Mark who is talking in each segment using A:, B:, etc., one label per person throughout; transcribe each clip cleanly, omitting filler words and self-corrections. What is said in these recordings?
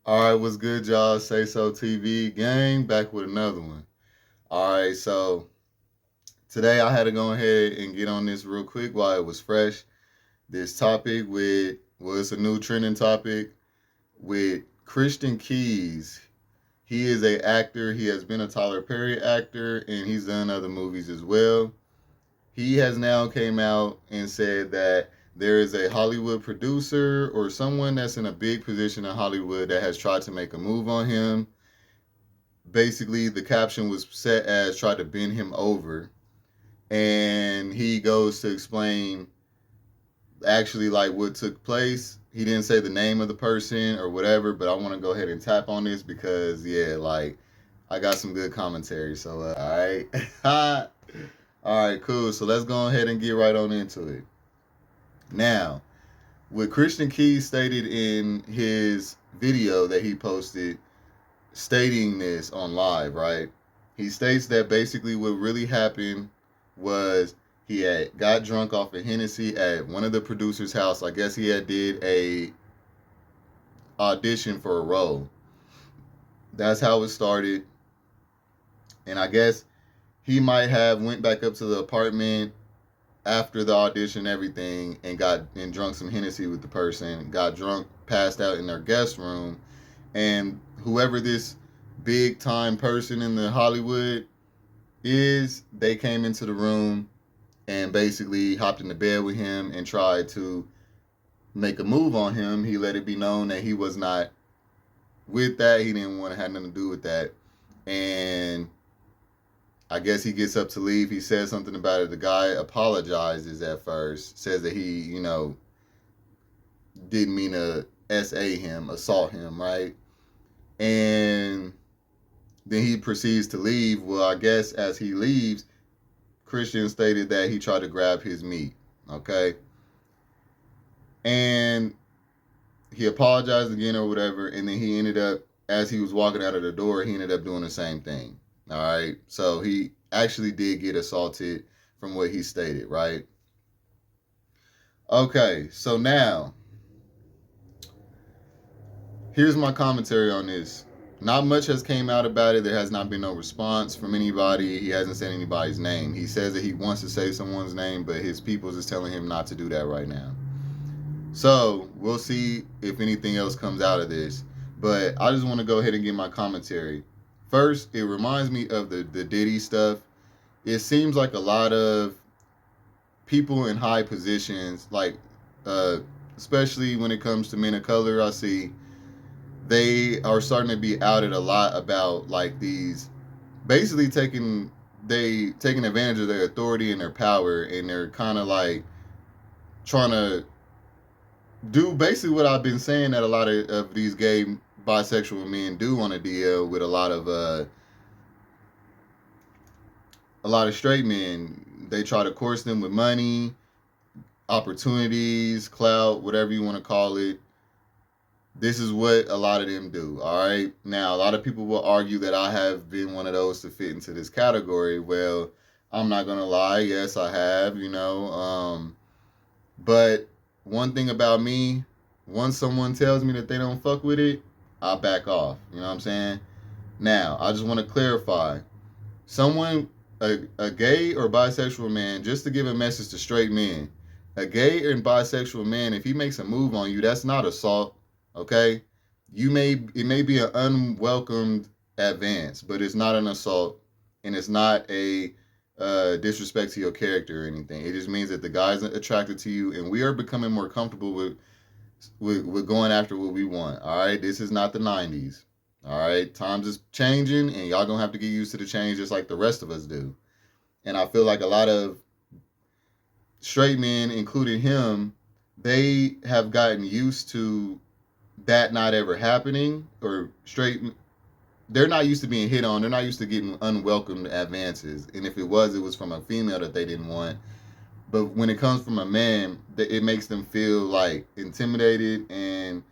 A: All right, what's good, y'all? Say So TV gang, back with another one. All right, so today I had to go ahead and get on this real quick while it was fresh. This topic it's a new trending topic with Christian Keys. He is a actor. He has been a Tyler Perry actor, and he's done other movies as well. He has now came out and said that there is a Hollywood producer or someone that's in a big position in Hollywood that has tried to make a move on him. Basically, the caption was set as try to bend him over, and he goes to explain actually like what took place. He didn't say the name of the person or whatever, but I want to go ahead and tap on this because yeah, like I got some good commentary. So all right, all right, cool. So let's go ahead and get right on into it. Now, what Christian Keys stated in his video that he posted stating this on live, right? He states that basically what really happened was he had got drunk off of Hennessy at one of the producers' house. I guess he had did a audition for a role. That's how it started. And I guess he might have went back up to the apartment after the audition and everything and got and drunk some Hennessy with the person, got drunk, passed out in their guest room, and whoever this big time person in the Hollywood is, they came into the room and basically hopped into bed with him and tried to make a move on him. He let it be known that he was not with that. He didn't want to have nothing to do with that. And I guess he gets up to leave. He says something about it. The guy apologizes at first, says that he, didn't mean to assault him, right? And then he proceeds to leave. Well, I guess as he leaves, Christian stated that he tried to grab his meat. Okay. And he apologized again or whatever. And then he ended up, as he was walking out of the door, he ended up doing the same thing. All right. So he actually did get assaulted from what he stated, right? Okay. So now, here's my commentary on this. Not much has came out about it. There has not been no response from anybody. He hasn't said anybody's name. He says that he wants to say someone's name, but his people is telling him not to do that right now. So we'll see if anything else comes out of this. But I just want to go ahead and get my commentary. First, it reminds me of the Diddy stuff. It seems like a lot of people in high positions, like especially when it comes to men of color, I see they are starting to be outed a lot about like these basically taking advantage of their authority and their power, and they're kind of like trying to do basically what I've been saying that a lot of these gay bisexual men do on a DL with a lot of straight men. They try to course them with money, opportunities, clout, whatever you want to call it. This is what a lot of them do. All right. Now, a lot of people will argue that I have been one of those to fit into this category. Well, I'm not gonna lie. Yes, I have. But one thing about me, once someone tells me that they don't fuck with it, I back off. You know what I'm saying? Now, I just want to clarify. Someone, a gay or bisexual man, just to give a message to straight men, a gay and bisexual man, if he makes a move on you, that's not assault. Okay, it may be an unwelcomed advance, but it's not an assault, and it's not a disrespect to your character or anything. It just means that the guy's attracted to you, and we are becoming more comfortable with going after what we want. All right, this is not the '90s. All right, times is changing, and y'all gonna have to get used to the change just like the rest of us do. And I feel like a lot of straight men, including him, they have gotten used to that not ever happening, or straight they're not used to being hit on. They're not used to getting unwelcomed advances, and if it was from a female that they didn't want. But when it comes from a man, it makes them feel like intimidated, and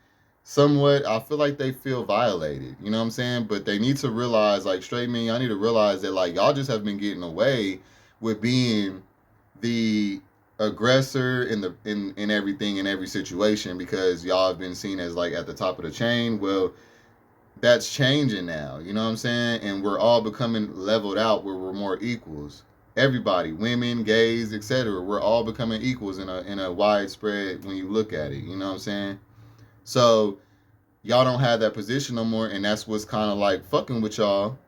A: somewhat I feel like they feel violated. You know what I'm saying? But they need to realize, like straight men, y'all need to realize that like y'all just have been getting away with being the aggressor in everything in every situation, because y'all have been seen as like at the top of the chain. Well, that's changing now. You know what I'm saying? And we're all becoming leveled out where we're more equals. Everybody, women, gays, etc. We're all becoming equals in a widespread when you look at it. You know what I'm saying? So y'all don't have that position no more, and that's what's kind of like fucking with y'all,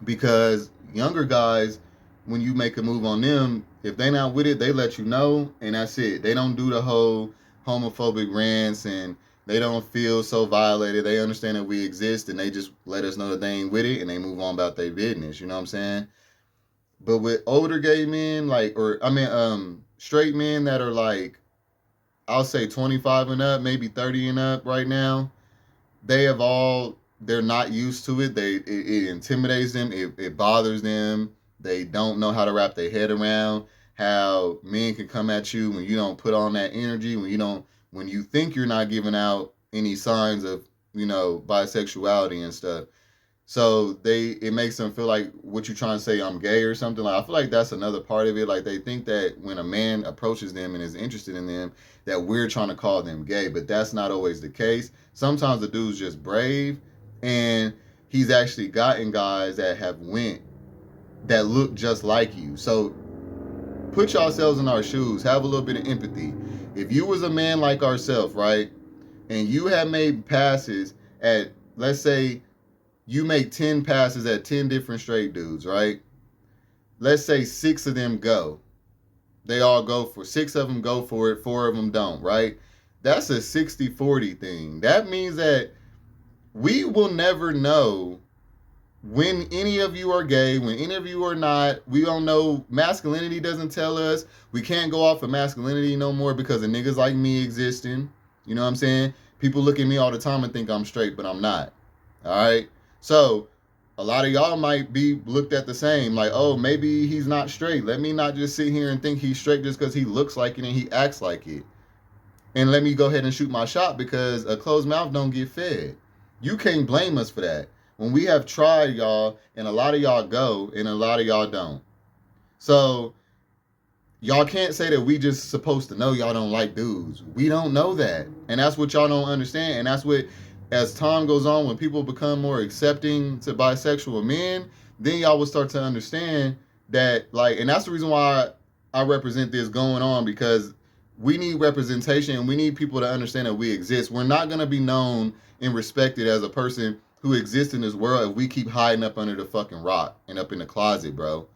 A: because younger guys, when you make a move on them, if they not with it, they let you know, and that's it. They don't do the whole homophobic rants, and they don't feel so violated. They understand that we exist, and they just let us know that they ain't with it, and they move on about their business. You know what I'm saying? But with older gay men, like, or I mean, straight men that are like, I'll say 25 and up, maybe 30 and up right now, they have all, they're not used to it. It intimidates them. It bothers them. They don't know how to wrap their head around how men can come at you when you don't put on that energy, when you think you're not giving out any signs of, bisexuality and stuff. So it makes them feel like, what you trying to say, I'm gay or something. Like, I feel like that's another part of it. Like, they think that when a man approaches them and is interested in them, that we're trying to call them gay, but that's not always the case. Sometimes the dude's just brave, and he's actually gotten guys that have went that look just like you. So put yourselves in our shoes. Have a little bit of empathy. If you was a man like ourselves, right, and you had made passes at, let's say, you make 10 passes at 10 different straight dudes, right? Let's say 6 of them go. They all go for 6 of them go for it, 4 of them don't, right? That's a 60-40 thing. That means that we will never know when any of you are gay, when any of you are not. We don't know. Masculinity doesn't tell us. We can't go off of masculinity no more because of niggas like me existing. You know what I'm saying? People look at me all the time and think I'm straight, but I'm not. All right? So a lot of y'all might be looked at the same, like, oh, maybe he's not straight. Let me not just sit here and think he's straight just because he looks like it and he acts like it. And let me go ahead and shoot my shot, because a closed mouth don't get fed. You can't blame us for that. When we have tried, y'all, and a lot of y'all go and a lot of y'all don't. So y'all can't say that we just supposed to know y'all don't like dudes. We don't know that. And that's what y'all don't understand. And that's what, as time goes on, when people become more accepting to bisexual men, then y'all will start to understand that, like, and that's the reason why I represent this going on, because we need representation and we need people to understand that we exist. We're not going to be known and respected as a person who exists in this world if we keep hiding up under the fucking rock and up in the closet, bro.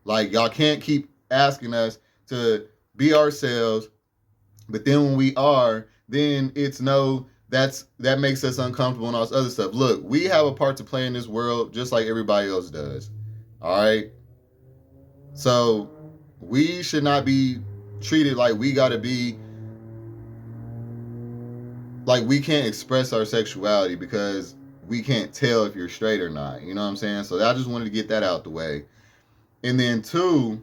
A: Like, y'all can't keep asking us to be ourselves, but then when we are, then it's no, that makes us uncomfortable and all this other stuff. Look, we have a part to play in this world just like everybody else does. All right? So we should not be treated like we got to be, like we can't express our sexuality because we can't tell if you're straight or not. You know what I'm saying? So I just wanted to get that out the way. And then 2,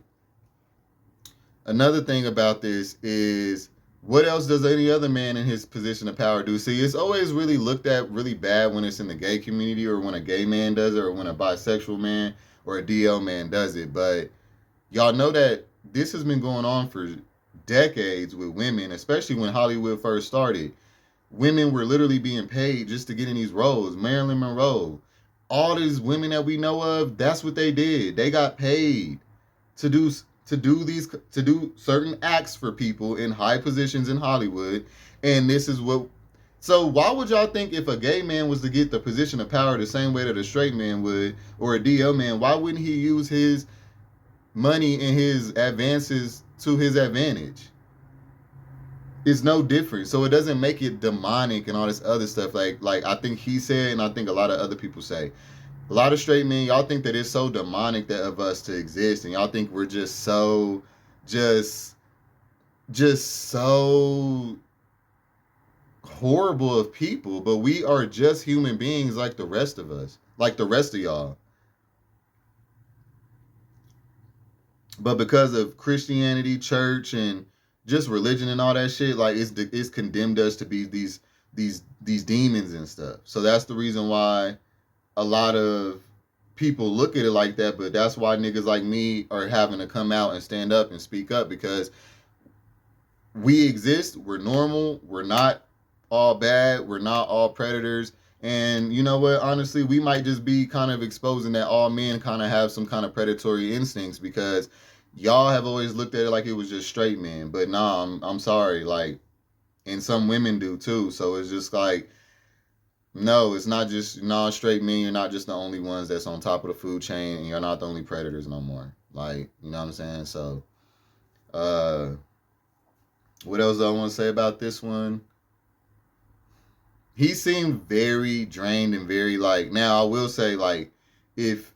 A: another thing about this is, what else does any other man in his position of power do? See, it's always really looked at really bad when it's in the gay community, or when a gay man does it, or when a bisexual man or a DL man does it. But y'all know that this has been going on for decades with women, especially when Hollywood first started. Women were literally being paid just to get in these roles. Marilyn Monroe, all these women that we know of, that's what they did. They got paid to do certain acts for people in high positions in Hollywood. And this is what, so why would y'all think if a gay man was to get the position of power the same way that a straight man would, or a DL man, why wouldn't he use his money and his advances to his advantage? It's no different. So it doesn't make it demonic and all this other stuff like I think he said, and I think a lot of other people say. A lot of straight men, y'all think that it's so demonic that of us to exist, and y'all think we're just so so horrible of people, but we are just human beings like the rest of us, like the rest of y'all. But because of Christianity, church, and just religion and all that shit, like it's condemned us to be these demons and stuff. So that's the reason why a lot of people look at it like that. But that's why niggas like me are having to come out and stand up and speak up, because we exist. We're normal. We're not all bad. We're not all predators. And you know what? Honestly, we might just be kind of exposing that all men kind of have some kind of predatory instincts, because y'all have always looked at it like it was just straight men. But nah, I'm sorry. Like, and some women do too. So it's just like, no, it's not just non-straight men. You're not just the only ones that's on top of the food chain, and you're not the only predators no more. Like, you know what I'm saying? So, uh, what else do I want to say about this one? He seemed very drained and very like. Now I will say, like, if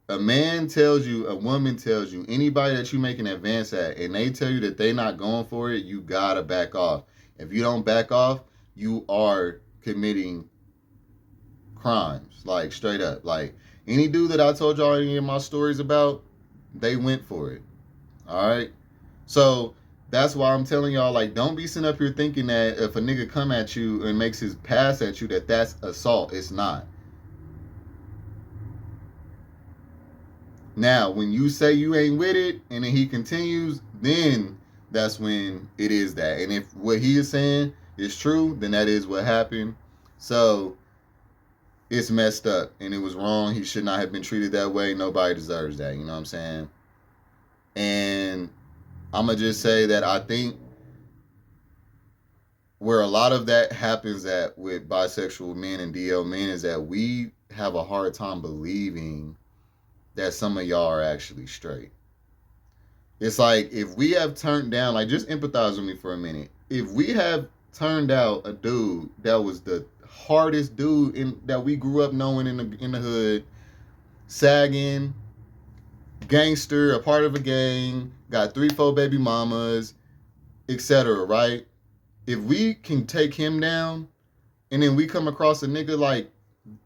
A: a man tells you, a woman tells you, anybody that you make an advance at, and they tell you that they not going for it, you gotta back off. If you don't back off, you are committing crimes, like straight up. Like, any dude that I told y'all any of my stories about, they went for it. All right. So that's why I'm telling y'all, like, don't be sitting up here thinking that if a nigga come at you and makes his pass at you, that that's assault. It's not. Now, when you say you ain't with it and then he continues, then that's when it is that. And if what he is saying is true, then that is what happened. So it's messed up and it was wrong. He should not have been treated that way. Nobody deserves that. You know what I'm saying? And I'm going to just say that I think where a lot of that happens at with bisexual men and DL men is that we have a hard time believing that some of y'all are actually straight. It's like, if we have turned down, like, just empathize with me for a minute. If we have turned out a dude that was the hardest dude that we grew up knowing in the hood, sagging, gangster, a part of a gang, got 3-4 baby mamas, etc., right? If we can take him down, and then we come across a nigga like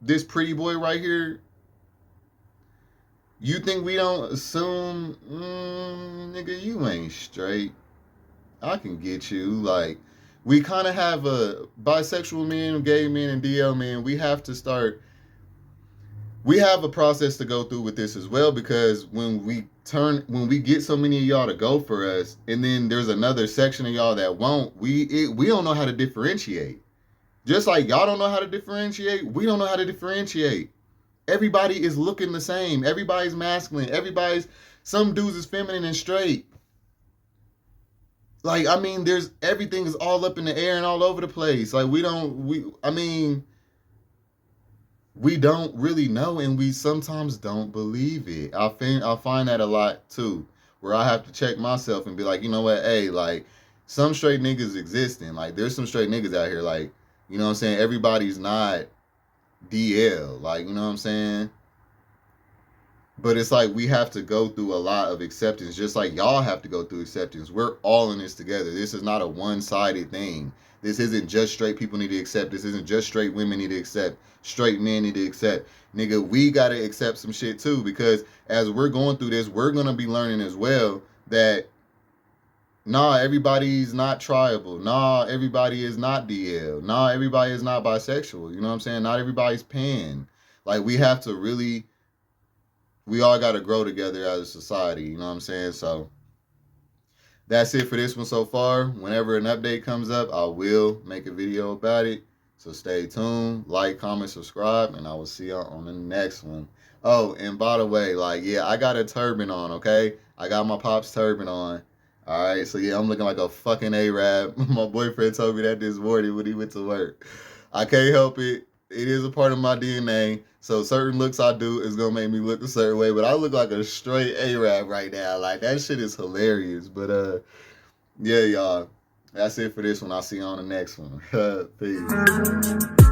A: this pretty boy right here, you think we don't assume, nigga, you ain't straight. I can get you. Like, we kind of have a bisexual men, gay men, and DL men. We have to start. We have a process to go through with this as well, because when we get so many of y'all to go for us, and then there's another section of y'all that won't, we don't know how to differentiate. Just like y'all don't know how to differentiate, we don't know how to differentiate. Everybody is looking the same. Everybody's masculine. Some dudes is feminine and straight. Like, I mean, everything is all up in the air and all over the place. Like, we don't really know, and we sometimes don't believe it. I find that a lot too, where I have to check myself and be like, you know what, hey, like, some straight niggas existing. Like, there's some straight niggas out here. Like, you know what I'm saying? Everybody's not DL. Like, you know what I'm saying? But it's like we have to go through a lot of acceptance, just like y'all have to go through acceptance. We're all in this together. This is not a one-sided thing. This isn't just straight people need to accept. This isn't just straight women need to accept. Straight men need to accept. Nigga, we got to accept some shit too, because as we're going through this, we're going to be learning as well that, nah, everybody's not triable. Nah, everybody is not DL. Nah, everybody is not bisexual. You know what I'm saying? Not everybody's pan. Like, we have to really, we all got to grow together as a society. You know what I'm saying? So that's it for this one so far. Whenever an update comes up, I will make a video about it. So stay tuned, like, comment, subscribe, and I will see y'all on the next one. Oh, and by the way, like, yeah, I got a turban on, okay? I got my Pop's turban on. All right, so yeah, I'm looking like a fucking Arab. My boyfriend told me that this morning when he went to work. I can't help it. It is a part of my DNA. So certain looks I do is gonna make me look a certain way. But I look like a straight Arab right now. Like, that shit is hilarious. But yeah, y'all. That's it for this one. I'll see you on the next one. Peace.